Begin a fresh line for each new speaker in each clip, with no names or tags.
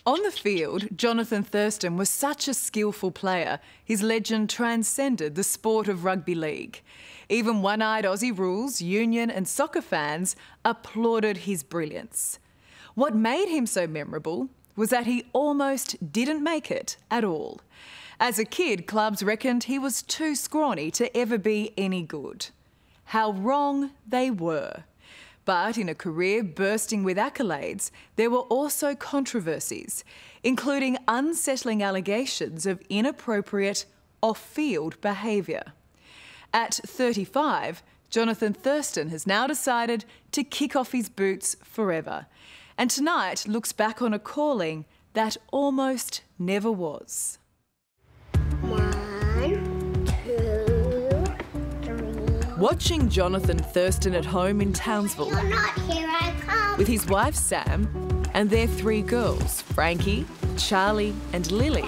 On the field, Johnathan Thurston was such a skillful player, his legend transcended the sport of rugby league. Even one-eyed Aussie rules, union and soccer fans applauded his brilliance. What made him so memorable was that he almost didn't make it at all. As a kid, clubs reckoned he was too scrawny to ever be any good. How wrong they were. But in a career bursting with accolades, there were also controversies, including unsettling allegations of inappropriate off-field behaviour. At 35, Johnathan Thurston has now decided to kick off his boots forever, and tonight looks back on a calling that almost never was.
1, 2, 3.
Watching Johnathan Thurston at home in Townsville,
You're not here, I come.
with his wife Sam and their 3 girls, Frankie, Charlie and Lily.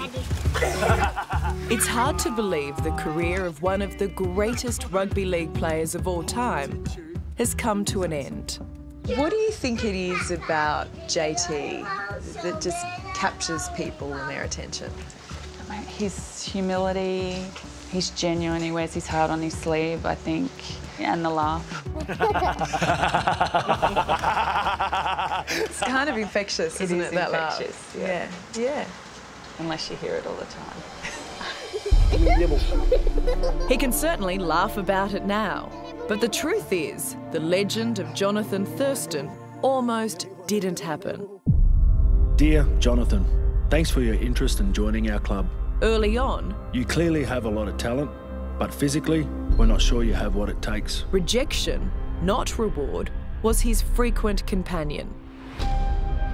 It's hard to believe the career of one of the greatest rugby league players of all time has come to an end. What do you think it is about JT that just captures people and their attention?
His humility, he's genuine, he wears his heart on his sleeve, I think, and the laugh.
It's kind of infectious, isn't it, that laugh?
Infectious,
Yeah, yeah.
Unless you hear it all the time.
He can certainly laugh about it now. But the truth is, the legend of Johnathan Thurston almost didn't happen.
Dear Johnathan, thanks for your interest in joining our club.
Early on,
You clearly have a lot of talent, but physically, we're not sure you have what it takes.
rejection, not reward, was his frequent companion.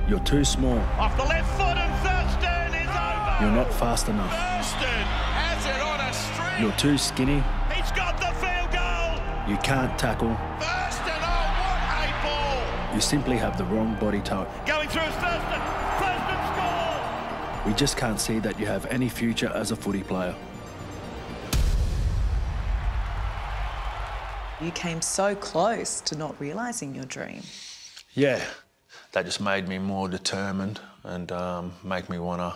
You're too small.
Off the left foot and Thurston is over.
You're not fast enough.
Thurston has it on a string.
You're too skinny.
He's got the field goal.
You can't tackle.
Thurston, oh, what a ball.
You simply have the wrong body type.
Going through is Thurston. Thurston scores.
We just can't see that you have any future as a footy player.
You came so close to not realising your dream.
Yeah, that just made me more determined and make me want to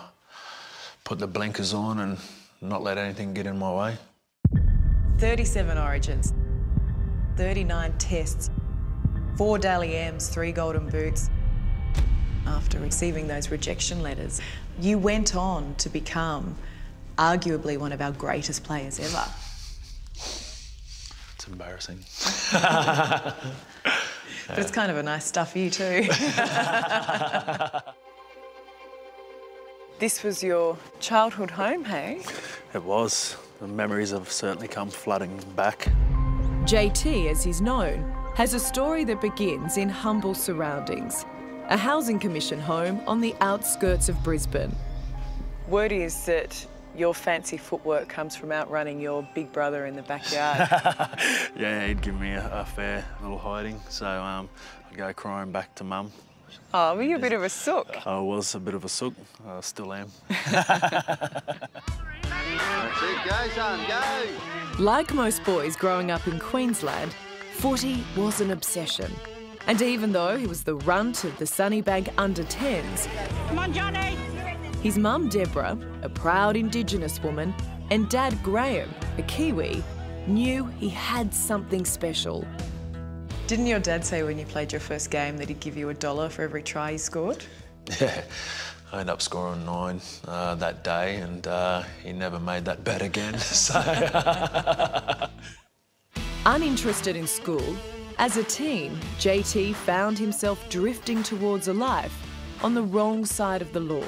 put the blinkers on and not let anything get in my way.
37 origins, 39 tests, 4 Dally M's, 3 golden boots. After receiving those rejection letters, you went on to become arguably one of our greatest players ever.
It's embarrassing.
But it's kind of a nice stuff for you too. This was your childhood home, hey?
It was. The memories have certainly come flooding back.
JT, as he's known, has a story that begins in humble surroundings. A housing commission home on the outskirts of Brisbane. Word is that your fancy footwork comes from outrunning your big brother in the backyard.
Yeah, he'd give me a fair little hiding, so I'd go crying back to Mum.
Oh, well, you're a bit of a sook.
I was a bit of a sook. I still am.
Go, son, go!
Like most boys growing up in Queensland, footy was an obsession. And even though he was the runt of the Sunnybank under-10s,
Come on, Johnny.
his mum Deborah, a proud Indigenous woman, and Dad Graham, a Kiwi, knew he had something special. Didn't your dad say when you played your first game that he'd give you $1 for every try you scored?
Yeah, I ended up scoring 9 that day and he never made that bet again, so...
Uninterested in school, as a teen, JT found himself drifting towards a life on the wrong side of the law.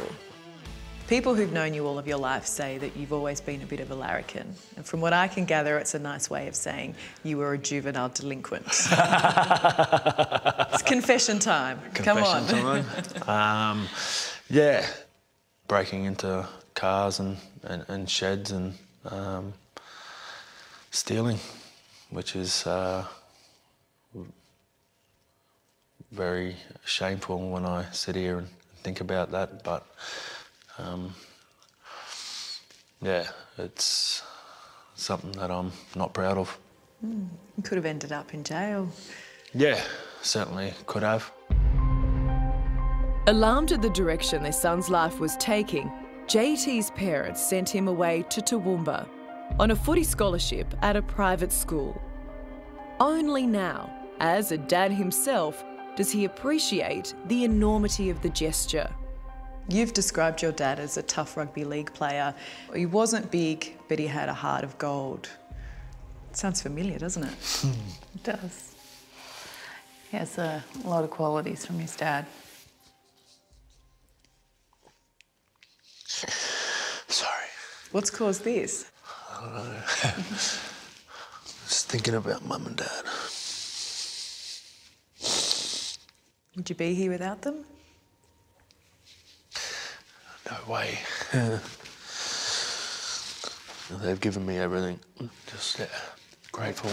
People who've known you all of your life say that you've always been a bit of a larrikin. And from what I can gather, it's a nice way of saying you were a juvenile delinquent. It's confession time. Come on.
Confession time. Yeah, breaking into cars and sheds and stealing, which is very shameful when I sit here and think about that, but yeah, it's something that I'm not proud of.
You could have ended up in jail.
Yeah, certainly could have.
Alarmed at the direction their son's life was taking, JT's parents sent him away to Toowoomba on a footy scholarship at a private school. Only now, as a dad himself, does he appreciate the enormity of the gesture. You've described your dad as a tough rugby league player. He wasn't big, but he had a heart of gold. Sounds familiar, doesn't it?
It does. He has a lot of qualities from his dad.
Sorry.
What's caused this?
I don't know. Just thinking about Mum and Dad.
Would you be here without them?
No way. They've given me everything. Just, yeah, grateful.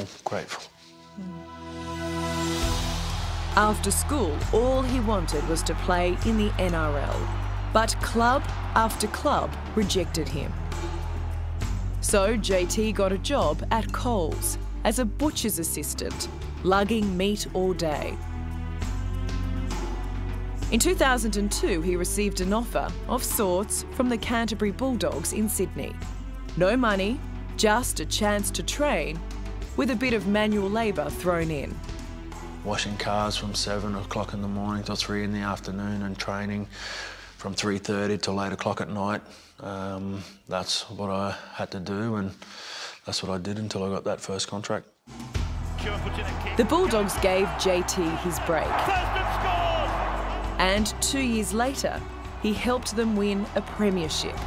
After school, all he wanted was to play in the NRL. But club after club rejected him. So JT got a job at Coles as a butcher's assistant, lugging meat all day. In 2002, he received an offer of sorts from the Canterbury Bulldogs in Sydney. No money, just a chance to train, with a bit of manual labour thrown in.
Washing cars from 7 o'clock in the morning till 3 in the afternoon and training from 3:30 till 8 o'clock at night. That's what I had to do, and that's what I did until I got that first contract.
The Bulldogs gave JT his break.
Thurston scores!
And 2 years later, he helped them win a premiership.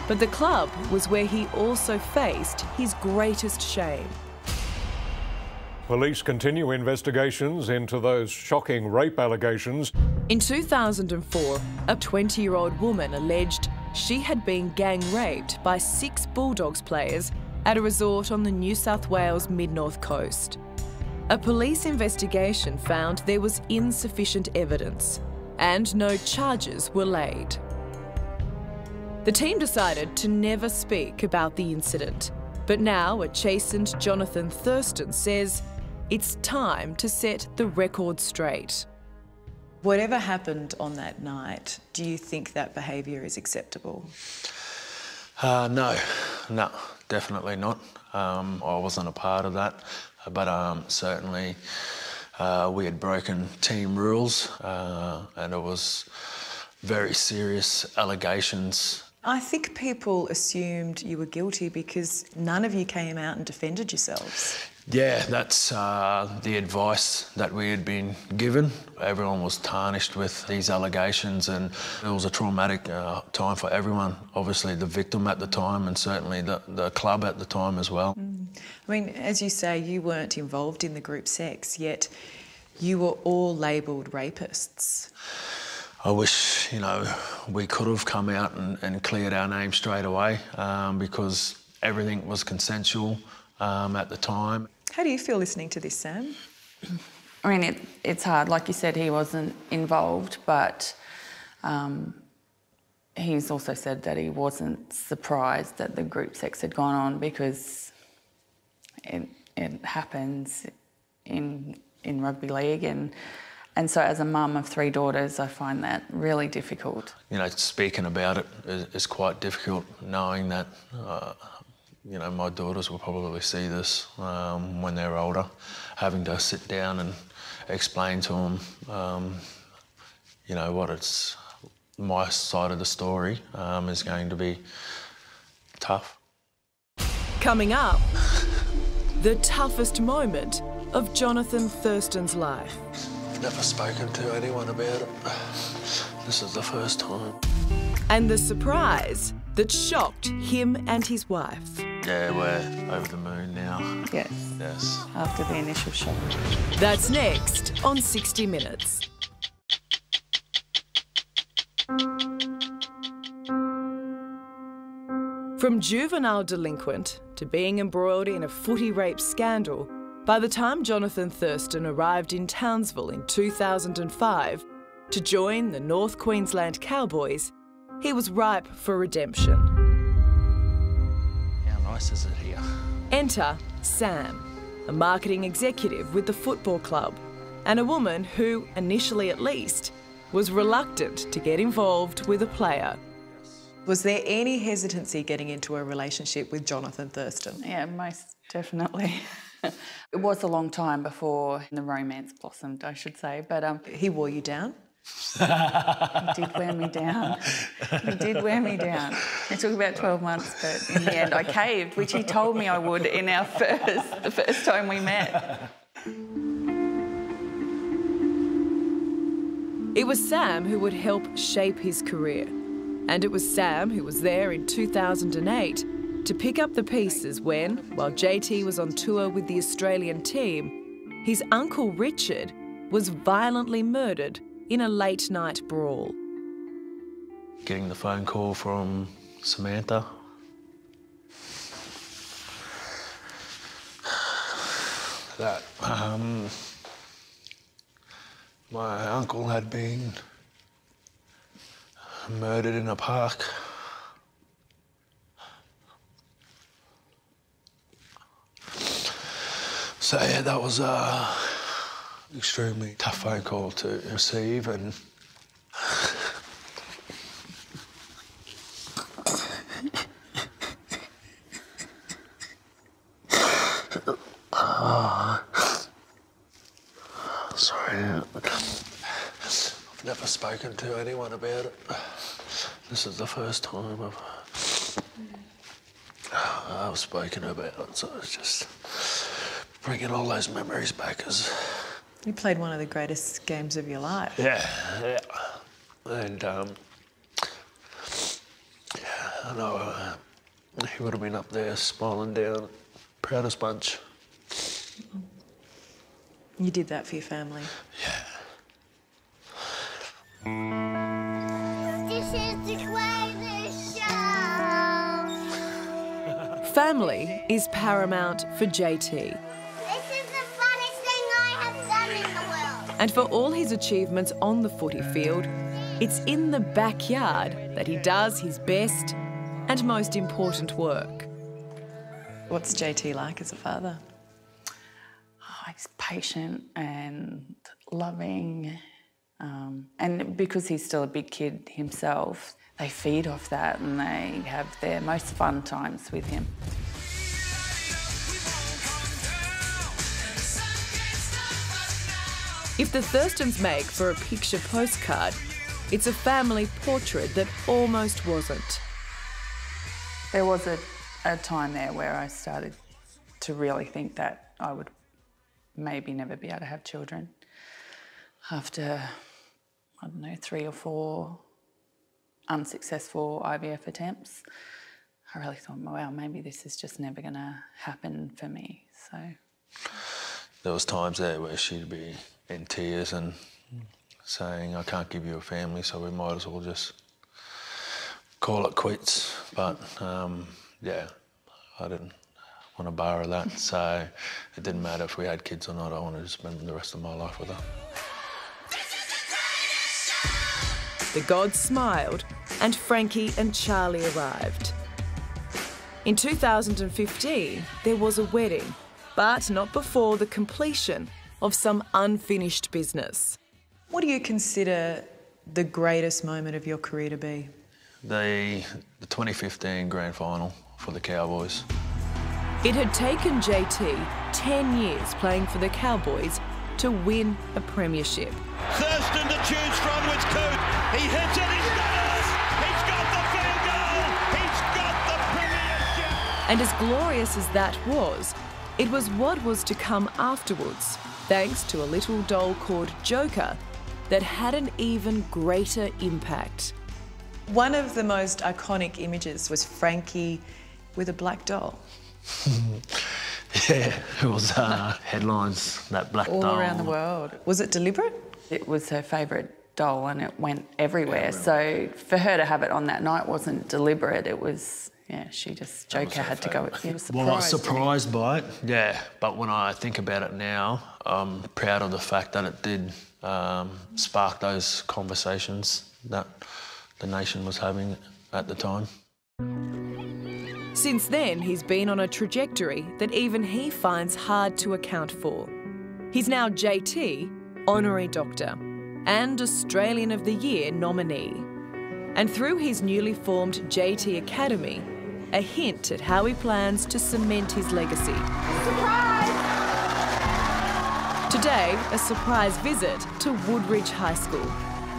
But the club was where he also faced his greatest shame.
Police continue investigations into those shocking rape allegations.
In 2004, a 20-year-old woman alleged she had been gang raped by 6 Bulldogs players at a resort on the New South Wales mid-north coast. A police investigation found there was insufficient evidence and no charges were laid. The team decided to never speak about the incident, but now a chastened Johnathan Thurston says it's time to set the record straight. Whatever happened on that night, do you think that behaviour is acceptable?
No, definitely not. I wasn't a part of that, but certainly we had broken team rules and it was very serious allegations.
I think people assumed you were guilty because none of you came out and defended yourselves.
Yeah, that's the advice that we had been given. Everyone was tarnished with these allegations and it was a traumatic time for everyone. Obviously the victim at the time and certainly the club at the time as well.
I mean, as you say, you weren't involved in the group sex, yet you were all labelled rapists.
I wish, we could have come out and cleared our name straight away because everything was consensual at the time.
How do you feel listening to this, Sam?
I mean, it's hard. Like you said, he wasn't involved, but he's also said that he wasn't surprised that the group sex had gone on because it happens in rugby league and so as a mum of 3 daughters, I find that really difficult.
Speaking about it is quite difficult, knowing that, my daughters will probably see this when they're older, having to sit down and explain to them, what it's my side of the story is going to be tough.
Coming up, the toughest moment of Johnathan Thurston's life.
Never spoken to anyone about it. This is the first time.
And the surprise that shocked him and his wife.
Yeah, we're over the moon now.
Yes.
Yes.
After the initial shock.
That's next on 60 Minutes. From juvenile delinquent to being embroiled in a footy rape scandal, by the time Johnathan Thurston arrived in Townsville in 2005 to join the North Queensland Cowboys, he was ripe for redemption.
How nice is it here?
Enter Sam, a marketing executive with the football club. and a woman who, initially at least, was reluctant to get involved with a player. Was there any hesitancy getting into a relationship with Johnathan Thurston?
Yeah, most definitely. It was a long time before the romance blossomed, I should say, but
He wore you down?
he did wear me down. He did wear me down. It took about 12 months, but in the end I caved, which he told me I would in the first time we met.
It was Sam who would help shape his career. And it was Sam who was there in 2008 to pick up the pieces when, while JT was on tour with the Australian team, his uncle Richard was violently murdered in a late-night brawl.
Getting the phone call from Samantha. That my uncle had been murdered in a park. So yeah, that was a extremely tough phone call to receive, and sorry, I've never spoken to anyone about it. This is the first time I've spoken about it, so it's just bringing all those memories back.
You played one of the greatest games of your life.
Yeah. And I know he would have been up there smiling down, proudest bunch.
You did that for your family.
Yeah.
This is the greatest show.
Family is paramount for JT.
This is the funnest thing I have done in the world.
And for all his achievements on the footy field, it's in the backyard that he does his best and most important work. What's JT like as a father?
Oh, he's patient and loving. And because he's still a big kid himself, they feed off that and they have their most fun times with him.
If the Thurstons make for a picture postcard, it's a family portrait that almost wasn't.
There was a time there where I started to really think that I would maybe never be able to have children. After, I don't know, 3 or 4 unsuccessful IVF attempts, I really thought, wow, maybe this is just never going to happen for me. So
There was times there where she'd be in tears and saying, I can't give you a family, so we might as well just call it quits. But yeah, I didn't want to borrow that, so it didn't matter if we had kids or not. I wanted to spend the rest of my life with her.
The gods smiled and Frankie and Charlie arrived. In 2015, there was a wedding, but not before the completion of some unfinished business. What do you consider the greatest moment of your career to be?
The 2015 grand final for the Cowboys.
It had taken JT 10 years playing for the Cowboys to win a premiership.
Thurston to choose from with Coop. He hits it, he's got it! He's got the field goal! He's got the premiership!
And as glorious as that was, it was what was to come afterwards, thanks to a little doll called Joker that had an even greater impact. One of the most iconic images was Frankie with a black doll.
Yeah, it was headlines, that black doll.
all around the world.
Was it deliberate?
It was her favourite doll and it went everywhere. So for her to have it on that night wasn't deliberate. It was, yeah, she just, Joker had to go. He was surprised.
Well, I was surprised by it, yeah. But when I think about it now, I'm proud of the fact that it did spark those conversations that the nation was having at the time.
Since then, he's been on a trajectory that even he finds hard to account for. He's now JT, honorary doctor, and Australian of the Year nominee. And through his newly formed JT Academy, a hint at how he plans to cement his legacy.
Surprise!
Today, a surprise visit to Woodridge High School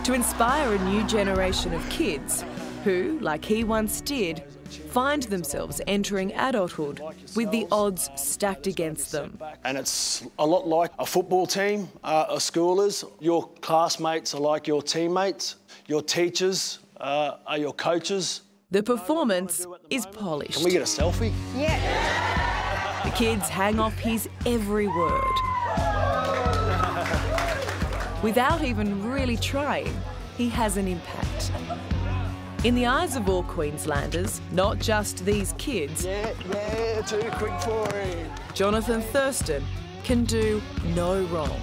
to inspire a new generation of kids who, like he once did, find themselves entering adulthood with the odds stacked against them.
And it's a lot like a football team, schoolers. Your classmates are like your teammates. Your teachers are your coaches.
The performance is polished.
Can we get a selfie?
The kids hang off his every word. Without even really trying, he has an impact. In the eyes of all Queenslanders, not just these kids,
Too quick for him.
Johnathan Thurston can do no wrong.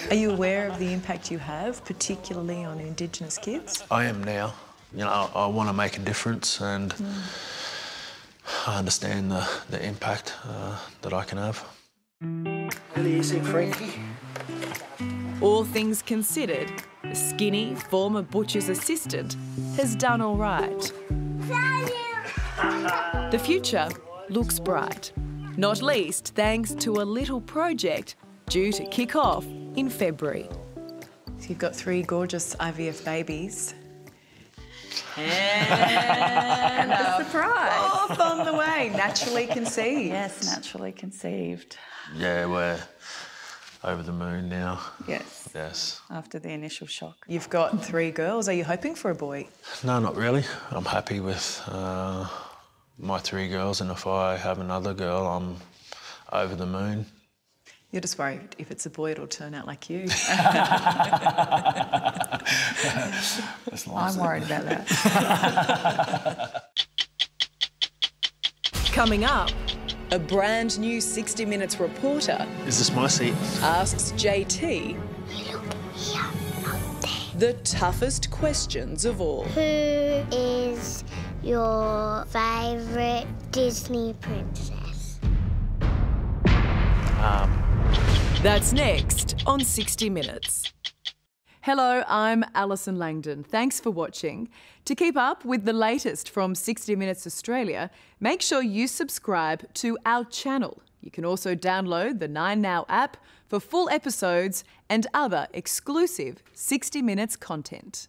Are you aware of the impact you have, particularly on Indigenous kids?
I am now. You know, I want to make a difference, and I understand the impact that I can have.
Easy, Frankie.
All things considered, the skinny former butcher's assistant has done all right. The future looks bright, not least thanks to a little project due to kick off in February.
So you've got 3 gorgeous IVF babies. And a surprise. 4th on the way, naturally conceived.
Yes, naturally conceived.
Yeah, we're over the moon now.
Yes.
Yes.
After the initial shock.
You've got 3 girls. Are you hoping for a boy?
No, not really. I'm happy with my 3 girls, and if I have another girl, I'm over the moon.
You're just worried if it's a boy, it'll turn out like you.
I'm worried about that.
Coming up, a brand new 60 Minutes reporter
Is this my seat?
asks JT the toughest questions of all.
Who is your favourite Disney princess?
That's next on 60 Minutes. Hello, I'm Allison Langdon. Thanks for watching. To keep up with the latest from 60 Minutes Australia, make sure you subscribe to our channel. You can also download the 9Now app for full episodes and other exclusive 60 Minutes content.